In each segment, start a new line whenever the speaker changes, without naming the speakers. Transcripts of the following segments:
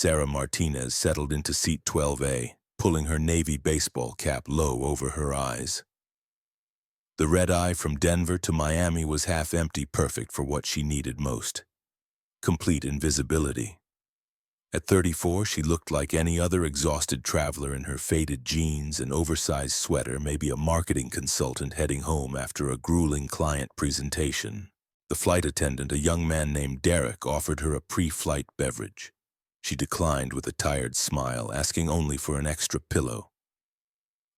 Sarah Martinez settled into seat 12A, pulling her navy baseball cap low over her eyes. The red-eye from Denver to Miami was half empty, perfect for what she needed most: complete invisibility. At 34, she looked like any other exhausted traveler in her faded jeans and oversized sweater, maybe a marketing consultant heading home after a grueling client presentation. The flight attendant, a young man named Derek, offered her a pre-flight beverage. She declined with a tired smile, asking only for an extra pillow.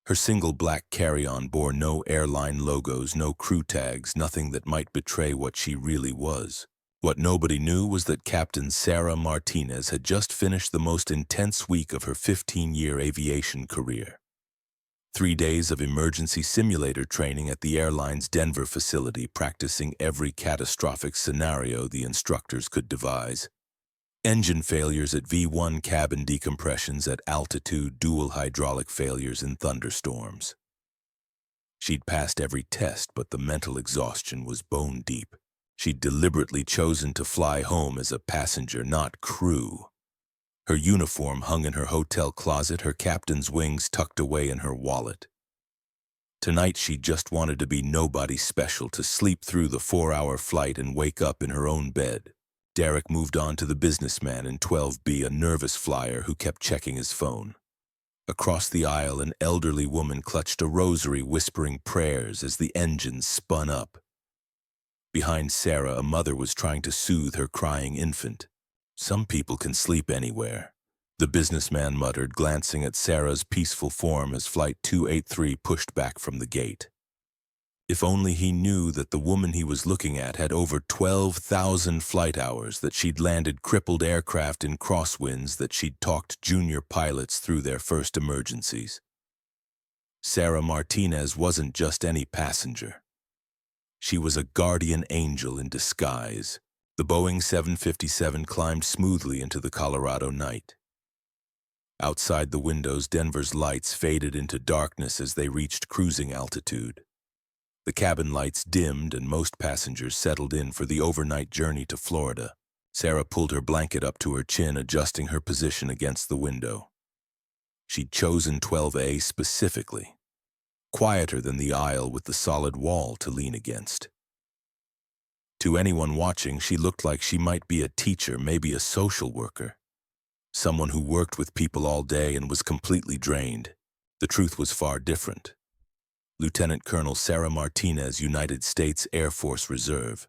Her single black carry-on bore no airline logos, no crew tags, nothing that might betray what she really was. What nobody knew was that Captain Sarah Martinez had just finished the most intense week of her 15-year aviation career. 3 days of emergency simulator training at the airline's Denver facility, practicing every catastrophic scenario the instructors could devise. Engine failures at V1, cabin decompressions at altitude, dual hydraulic failures in thunderstorms. She'd passed every test, but the mental exhaustion was bone deep. She'd deliberately chosen to fly home as a passenger, not crew. Her uniform hung in her hotel closet, her captain's wings tucked away in her wallet. Tonight she just wanted to be nobody special, to sleep through the 4-hour flight and wake up in her own bed. Derek moved on to the businessman in 12B, a nervous flyer who kept checking his phone. Across the aisle, an elderly woman clutched a rosary, whispering prayers as the engines spun up. Behind Sarah, a mother was trying to soothe her crying infant. "Some people can sleep anywhere," the businessman muttered, glancing at Sarah's peaceful form as Flight 283 pushed back from the gate. If only he knew that the woman he was looking at had over 12,000 flight hours, that she'd landed crippled aircraft in crosswinds, that she'd talked junior pilots through their first emergencies. Sarah Martinez wasn't just any passenger. She was a guardian angel in disguise. The Boeing 757 climbed smoothly into the Colorado night. Outside the windows, Denver's lights faded into darkness as they reached cruising altitude. The cabin lights dimmed and most passengers settled in for the overnight journey to Florida. Sarah pulled her blanket up to her chin, adjusting her position against the window. She'd chosen 12A specifically. Quieter than the aisle, with the solid wall to lean against. To anyone watching, she looked like she might be a teacher, maybe a social worker. Someone who worked with people all day and was completely drained. The truth was far different. Lieutenant Colonel Sarah Martinez, United States Air Force Reserve.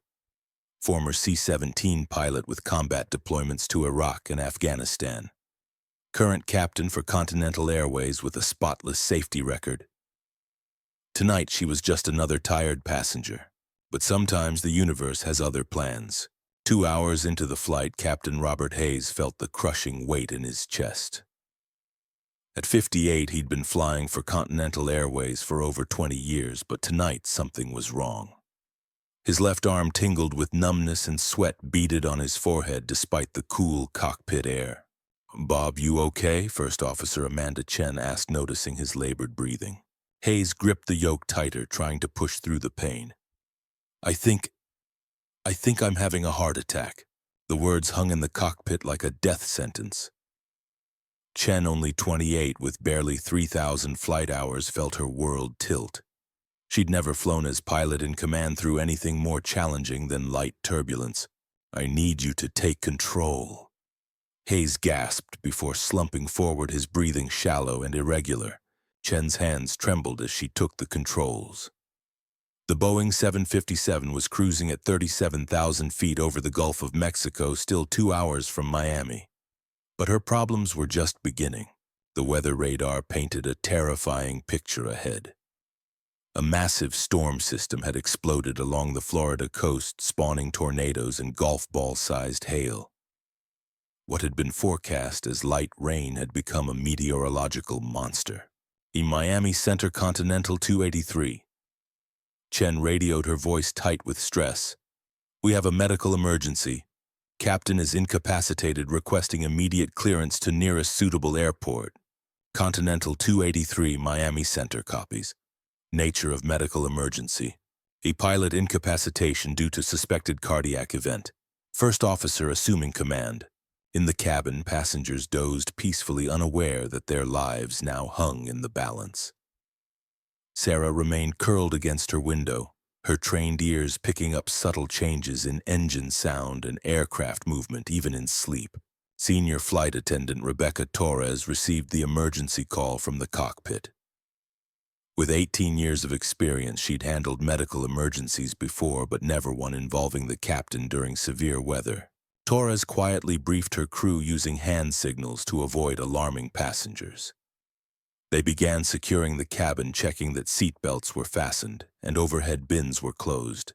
Former C-17 pilot with combat deployments to Iraq and Afghanistan. Current captain for Continental Airways with a spotless safety record. Tonight she was just another tired passenger. But sometimes the universe has other plans. 2 hours into the flight, Captain Robert Hayes felt the crushing weight in his chest. At 58, he'd been flying for Continental Airways for over 20 years, but tonight something was wrong. His left arm tingled with numbness and sweat beaded on his forehead despite the cool cockpit air. "Bob, you okay?" First Officer Amanda Chen asked, noticing his labored breathing. Hayes gripped the yoke tighter, trying to push through the pain. I think I'm having a heart attack." The words hung in the cockpit like a death sentence. Chen, only 28, with barely 3,000 flight hours, felt her world tilt. She'd never flown as pilot in command through anything more challenging than light turbulence. "I need you to take control." Hayes gasped before slumping forward, his breathing shallow and irregular. Chen's hands trembled as she took the controls. The Boeing 757 was cruising at 37,000 feet over the Gulf of Mexico, still 2 hours from Miami. But her problems were just beginning. The weather radar painted a terrifying picture ahead. A massive storm system had exploded along the Florida coast, spawning tornadoes and golf ball-sized hail. What had been forecast as light rain had become a meteorological monster. In Miami Center, Continental 283. Chen radioed, her voice tight with stress. "We have a medical emergency. Captain is incapacitated, requesting immediate clearance to nearest suitable airport." Continental 283, Miami Center copies. Nature of medical emergency: a pilot incapacitation due to suspected cardiac event. First officer assuming command. In the cabin, passengers dozed peacefully, unaware that their lives now hung in the balance. Sarah remained curled against her window, her trained ears picking up subtle changes in engine sound and aircraft movement even in sleep. Senior flight attendant Rebecca Torres received the emergency call from the cockpit. With 18 years of experience, she'd handled medical emergencies before, but never one involving the captain during severe weather. Torres quietly briefed her crew using hand signals to avoid alarming passengers. They began securing the cabin, checking that seat belts were fastened and overhead bins were closed.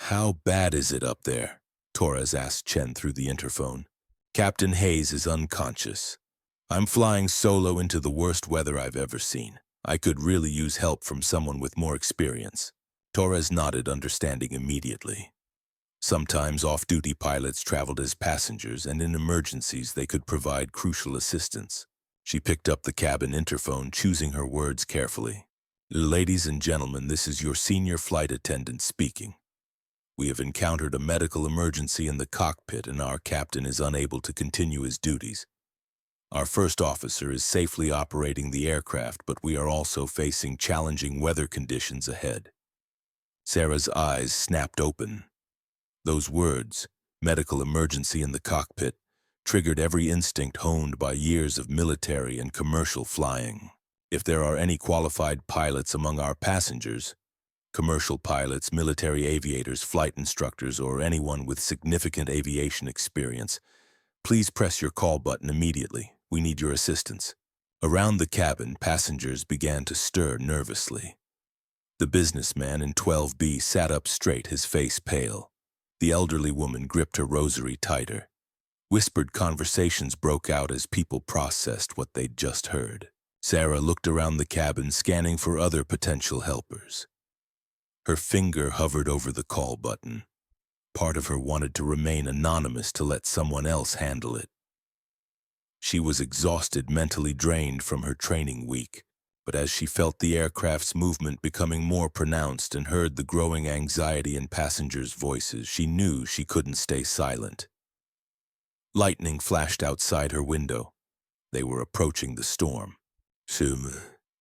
"How bad is it up there?" Torres asked Chen through the interphone. "Captain Hayes is unconscious. I'm flying solo into the worst weather I've ever seen. I could really use help from someone with more experience." Torres nodded, understanding immediately. Sometimes off-duty pilots traveled as passengers, and in emergencies they could provide crucial assistance. She picked up the cabin interphone, choosing her words carefully. "Ladies and gentlemen, this is your senior flight attendant speaking. We have encountered a medical emergency in the cockpit and our captain is unable to continue his duties. Our first officer is safely operating the aircraft, but we are also facing challenging weather conditions ahead." Sarah's eyes snapped open. Those words, medical emergency in the cockpit, triggered every instinct honed by years of military and commercial flying. If there are any qualified pilots among our passengers, commercial pilots, military aviators, flight instructors, or anyone with significant aviation experience, please press your call button immediately. We need your assistance. Around the cabin, passengers began to stir nervously. The businessman in 12B sat up straight, his face pale. The elderly woman gripped her rosary tighter. Whispered conversations broke out as people processed what they'd just heard. Sarah looked around the cabin, scanning for other potential helpers. Her finger hovered over the call button. Part of her wanted to remain anonymous to let someone else handle it. She was exhausted, mentally drained from her training week, but as she felt the aircraft's movement becoming more pronounced and heard the growing anxiety in passengers' voices, she knew she couldn't stay silent. Lightning flashed outside her window. They were approaching the storm.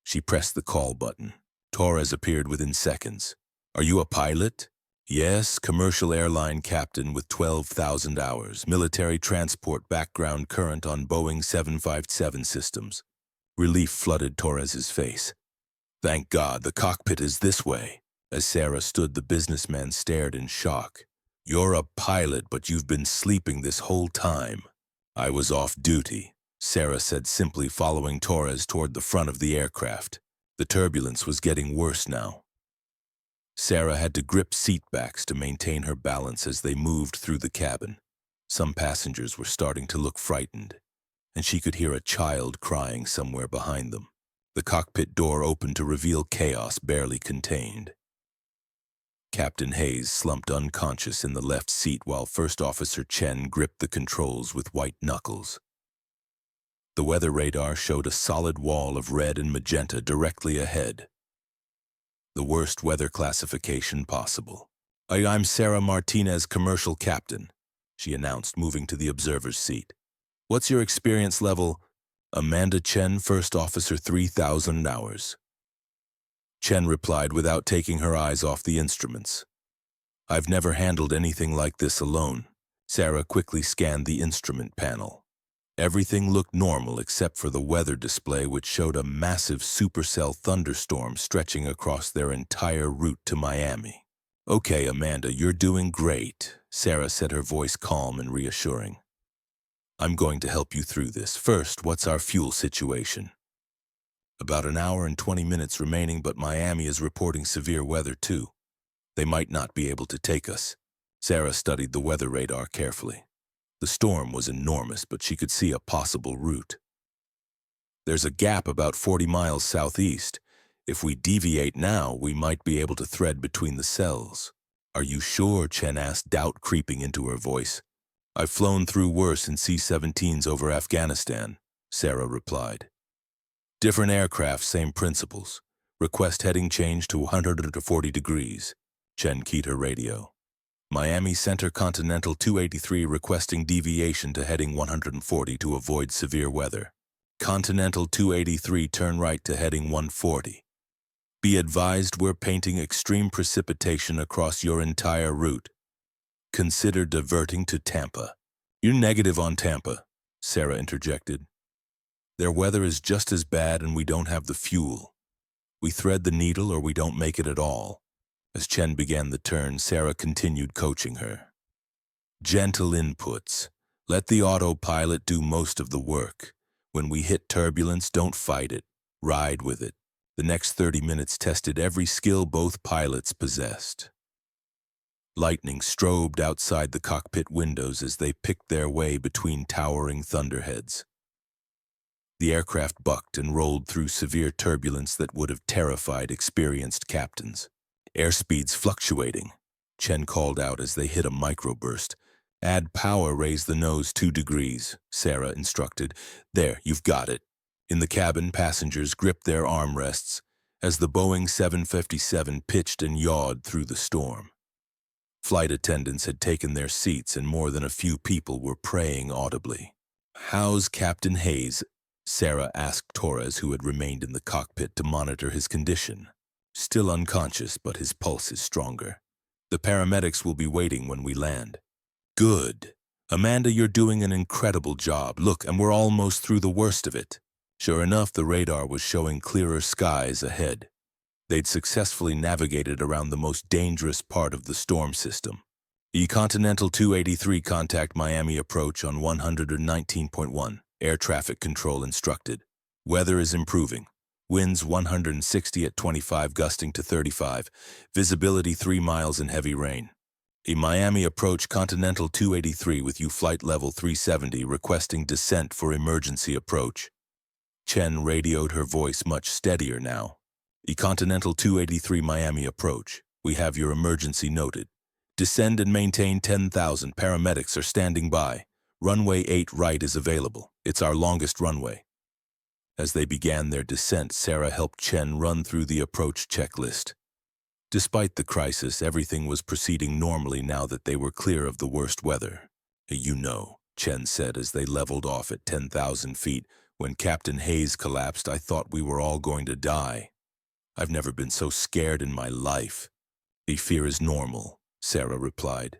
She pressed the call button. Torres appeared within seconds. "Are you a pilot?" "Yes, commercial airline captain with 12,000 hours, military transport background, current on Boeing 757 systems." Relief flooded Torres's face. "Thank God, the cockpit is this way." As Sarah stood, the businessman stared in shock. "You're a pilot, but you've been sleeping this whole time." "I was off duty," Sarah said simply, following Torres toward the front of the aircraft. The turbulence was getting worse now. Sarah had to grip seat backs to maintain her balance as they moved through the cabin. Some passengers were starting to look frightened, and she could hear a child crying somewhere behind them. The cockpit door opened to reveal chaos barely contained. Captain Hayes slumped unconscious in the left seat while First Officer Chen gripped the controls with white knuckles. The weather radar showed a solid wall of red and magenta directly ahead. The worst weather classification possible. "I'm Sarah Martinez, commercial captain," she announced, moving to the observer's seat. "What's your experience level?" "Amanda Chen, First Officer, 3,000 hours. Chen replied without taking her eyes off the instruments. "I've never handled anything like this alone." Sarah quickly scanned the instrument panel. Everything looked normal except for the weather display, which showed a massive supercell thunderstorm stretching across their entire route to Miami. "Okay, Amanda, you're doing great," Sarah said, her voice calm and reassuring. "I'm going to help you through this. First, what's our fuel situation?" "About an hour and 20 minutes remaining, but Miami is reporting severe weather too. They might not be able to take us." Sarah studied the weather radar carefully. The storm was enormous, but she could see a possible route. "There's a gap about 40 miles southeast. If we deviate now, we might be able to thread between the cells." "Are you sure?" Chen asked, doubt creeping into her voice. "I've flown through worse in C-17s over Afghanistan," Sarah replied. "Different aircraft, same principles. Request heading change to 140 degrees. Chen keyed her radio. Miami Center Continental 283 requesting deviation to heading 140 to avoid severe weather. Continental 283 turn right to heading 140. Be advised we're painting extreme precipitation across your entire route. Consider diverting to Tampa. You're negative on Tampa, Sarah interjected. Their weather is just as bad and we don't have the fuel. We thread the needle or we don't make it at all. As Chen began the turn, Sarah continued coaching her. Gentle inputs. Let the autopilot do most of the work. When we hit turbulence, don't fight it. Ride with it. The next 30 minutes tested every skill both pilots possessed. Lightning strobed outside the cockpit windows as they picked their way between towering thunderheads. The aircraft bucked and rolled through severe turbulence that would have terrified experienced captains. Airspeeds fluctuating, Chen called out as they hit a microburst. Add power, raise the nose 2 degrees, Sarah instructed. There, you've got it. In the cabin, passengers gripped their armrests as the Boeing 757 pitched and yawed through the storm. Flight attendants had taken their seats and more than a few people were praying audibly. How's Captain Hayes? Sarah asked Torres, who had remained in the cockpit to monitor his condition. Still unconscious, but his pulse is stronger. The paramedics will be waiting when we land. Good. Amanda, you're doing an incredible job. Look, and we're almost through the worst of it. Sure enough, the radar was showing clearer skies ahead. They'd successfully navigated around the most dangerous part of the storm system. The Continental 283 contact Miami approach on 119.1. Air traffic control instructed. Weather is improving. Winds 160 at 25 gusting to 35. Visibility 3 miles in heavy rain. A Miami approach Continental 283 with you flight level 370 requesting descent for emergency approach. Chen radioed, her voice much steadier now. The Continental 283 Miami approach. We have your emergency noted. Descend and maintain 10,000. Paramedics are standing by. Runway 8 right is available. It's our longest runway. As they began their descent, Sarah helped Chen run through the approach checklist. Despite the crisis, everything was proceeding normally now that they were clear of the worst weather. You know, Chen said as they leveled off at 10,000 feet. When Captain Hayes collapsed, I thought we were all going to die. I've never been so scared in my life. The fear is normal, Sarah replied.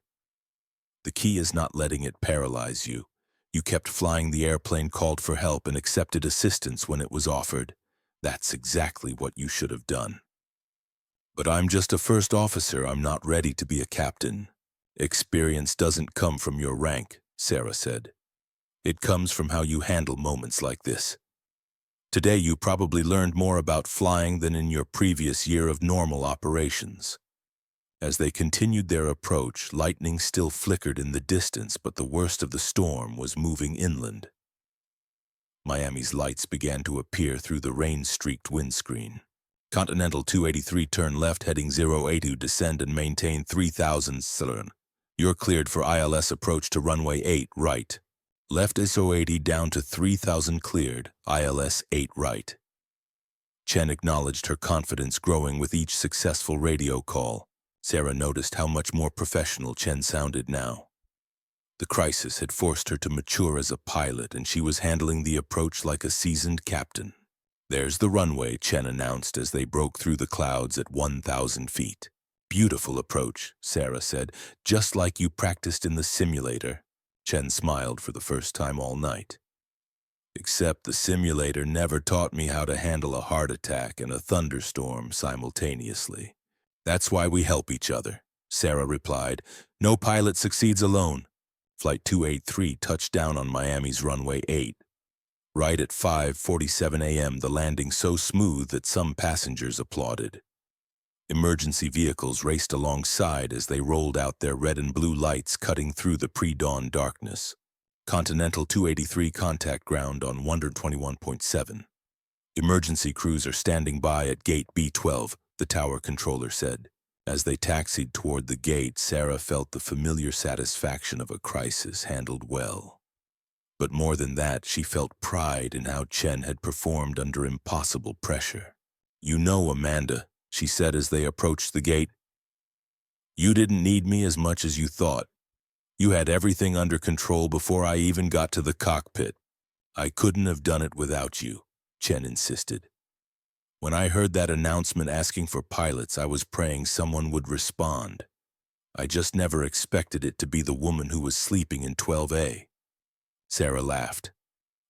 The key is not letting it paralyze you. You kept flying the airplane, called for help, and accepted assistance when it was offered. That's exactly what you should have done. But I'm just a first officer. I'm not ready to be a captain. Experience doesn't come from your rank, Sarah said. It comes from how you handle moments like this. Today you probably learned more about flying than in your previous year of normal operations. As they continued their approach, lightning still flickered in the distance, but the worst of the storm was moving inland. Miami's lights began to appear through the rain-streaked windscreen. Continental 283 turn left heading 082, descend and maintain 3,000 Cern. You're cleared for ILS approach to runway 8 right. Left SO80 down to 3,000 cleared, ILS 8 right. Chen acknowledged, her confidence growing with each successful radio call. Sarah noticed how much more professional Chen sounded now. The crisis had forced her to mature as a pilot, and she was handling the approach like a seasoned captain. There's the runway, Chen announced as they broke through the clouds at 1,000 feet. Beautiful approach, Sarah said, just like you practiced in the simulator. Chen smiled for the first time all night. Except the simulator never taught me how to handle a heart attack and a thunderstorm simultaneously. That's why we help each other, Sarah replied. No pilot succeeds alone. Flight 283 touched down on Miami's runway 8. Right at 5:47 a.m., the landing so smooth that some passengers applauded. Emergency vehicles raced alongside as they rolled out their red and blue lights, cutting through the pre-dawn darkness. Continental 283 contact ground on 121.7. Emergency crews are standing by at gate B12, the tower controller said. As they taxied toward the gate, Sarah felt the familiar satisfaction of a crisis handled well. But more than that, she felt pride in how Chen had performed under impossible pressure. You know, Amanda, she said as they approached the gate, You didn't need me as much as you thought. You had everything under control before I even got to the cockpit. I couldn't have done it without you, Chen insisted. When I heard that announcement asking for pilots, I was praying someone would respond. I just never expected it to be the woman who was sleeping in 12A. Sarah laughed.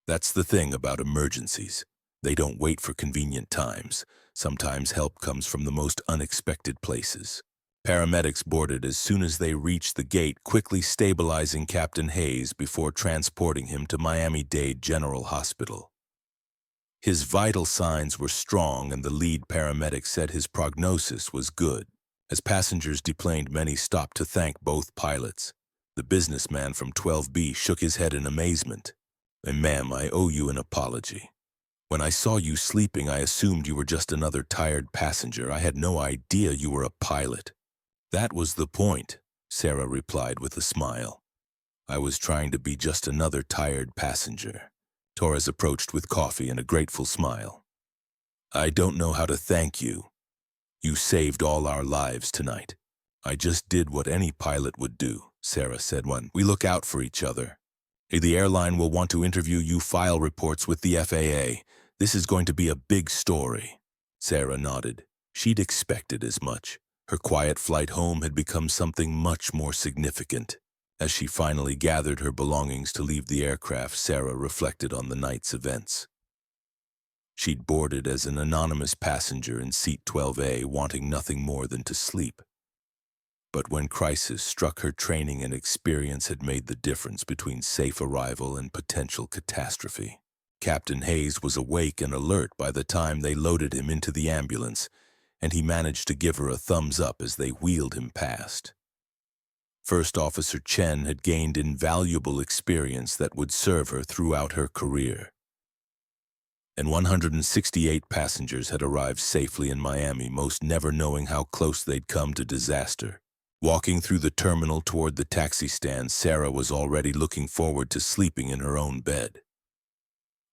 That's the thing about emergencies. They don't wait for convenient times. Sometimes help comes from the most unexpected places. Paramedics boarded as soon as they reached the gate, quickly stabilizing Captain Hayes before transporting him to Miami-Dade General Hospital. His vital signs were strong, and the lead paramedic said his prognosis was good. As passengers deplaned, many stopped to thank both pilots. The businessman from 12B shook his head in amazement. "Ma'am, I owe you an apology. When I saw you sleeping, I assumed you were just another tired passenger. I had no idea you were a pilot." "That was the point," Sarah replied with a smile. "I was trying to be just another tired passenger." Torres approached with coffee and a grateful smile. "I don't know how to thank you. You saved all our lives tonight." "I just did what any pilot would do," Sarah said. "When we look out for each other. The airline will want to interview you, file reports with the FAA. This is going to be a big story." Sarah nodded. She'd expected as much. Her quiet flight home had become something much more significant. As she finally gathered her belongings to leave the aircraft, Sarah reflected on the night's events. She'd boarded as an anonymous passenger in seat 12A, wanting nothing more than to sleep. But when crisis struck, her training and experience had made the difference between safe arrival and potential catastrophe. Captain Hayes was awake and alert by the time they loaded him into the ambulance, and he managed to give her a thumbs up as they wheeled him past. First Officer Chen had gained invaluable experience that would serve her throughout her career. And 168 passengers had arrived safely in Miami, most never knowing how close they'd come to disaster. Walking through the terminal toward the taxi stand, Sarah was already looking forward to sleeping in her own bed.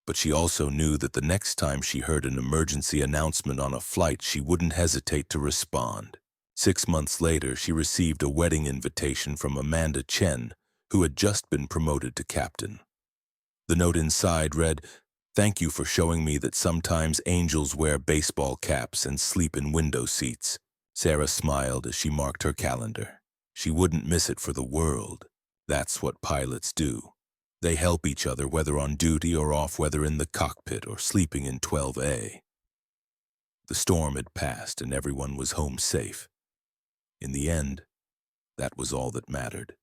But she also knew that the next time she heard an emergency announcement on a flight, she wouldn't hesitate to respond. 6 months later, she received a wedding invitation from Amanda Chen, who had just been promoted to captain. The note inside read, "Thank you for showing me that sometimes angels wear baseball caps and sleep in window seats." Sarah smiled as she marked her calendar. She wouldn't miss it for the world. That's what pilots do. They help each other, whether on duty or off, whether in the cockpit or sleeping in 12A. The storm had passed and everyone was home safe. In the end, that was all that mattered.